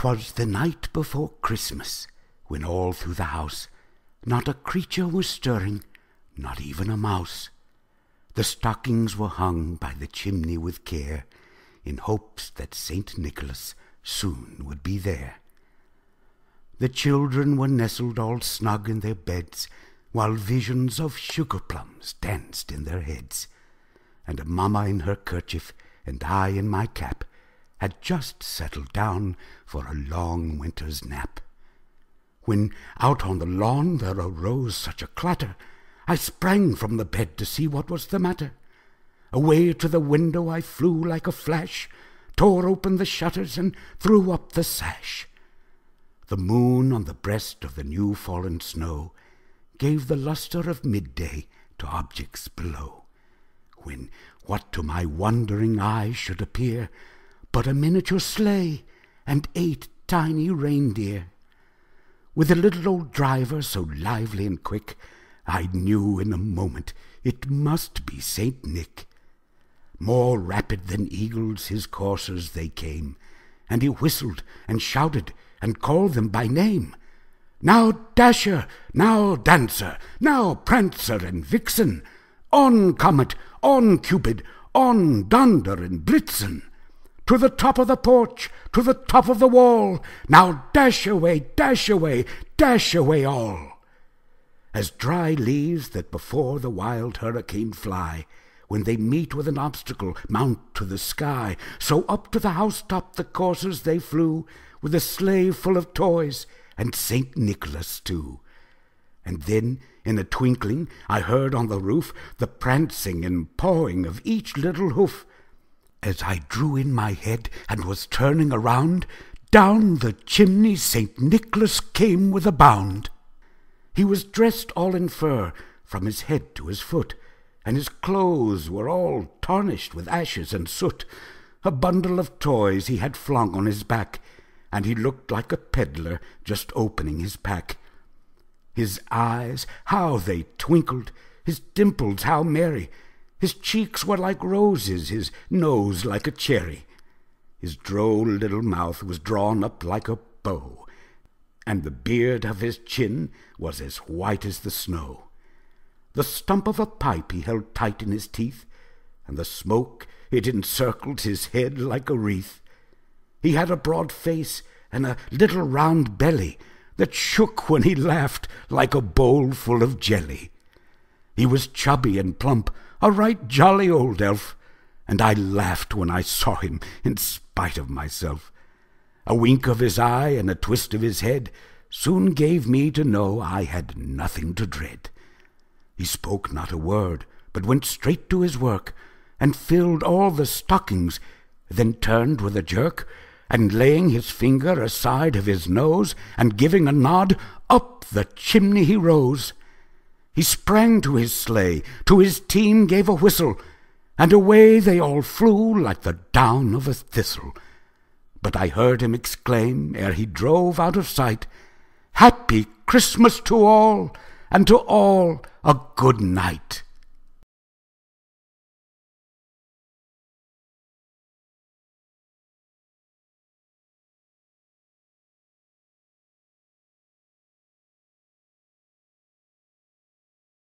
'Twas the night before Christmas, when all through the house not a creature was stirring, not even a mouse. The stockings were hung by the chimney with care, in hopes that Saint Nicholas soon would be there. The children were nestled all snug in their beds, while visions of sugar plums danced in their heads, and Mamma in her kerchief and I in my cap had just settled down for a long winter's nap. When out on the lawn there arose such a clatter, I sprang from the bed to see what was the matter. Away to the window I flew like a flash, tore open the shutters and threw up the sash. The moon on the breast of the new-fallen snow gave the lustre of midday to objects below, when what to my wondering eye should appear but a miniature sleigh and 8 tiny reindeer. With a little old driver so lively and quick, I knew in a moment it must be Saint Nick. More rapid than eagles his coursers they came, and he whistled and shouted and called them by name. Now Dasher, now Dancer, now Prancer and Vixen, on Comet, on Cupid, on Donder and Blitzen. To the top of the porch, to the top of the wall, now dash away, dash away, dash away all. As dry leaves that before the wild hurricane fly, when they meet with an obstacle, mount to the sky, so up to the housetop the coursers they flew, with a sleigh full of toys, and Saint Nicholas too. And then, in a twinkling, I heard on the roof the prancing and pawing of each little hoof. As I drew in my head and was turning around, down the chimney Saint Nicholas came with a bound. He was dressed all in fur, from his head to his foot, and his clothes were all tarnished with ashes and soot. A bundle of toys he had flung on his back, and he looked like a peddler just opening his pack. His eyes, how they twinkled, his dimples how merry, his cheeks were like roses, his nose like a cherry. His droll little mouth was drawn up like a bow, and the beard of his chin was as white as the snow. The stump of a pipe he held tight in his teeth, and the smoke it encircled his head like a wreath. He had a broad face and a little round belly that shook when he laughed like a bowl full of jelly. He was chubby and plump, a right jolly old elf, and I laughed when I saw him in spite of myself. A wink of his eye and a twist of his head soon gave me to know I had nothing to dread. He spoke not a word, but went straight to his work, and filled all the stockings, then turned with a jerk, and laying his finger aside of his nose, and giving a nod, up the chimney he rose. He sprang to his sleigh, to his team gave a whistle, and away they all flew like the down of a thistle. But I heard him exclaim, ere he drove out of sight, "Happy Christmas to all, and to all a good night."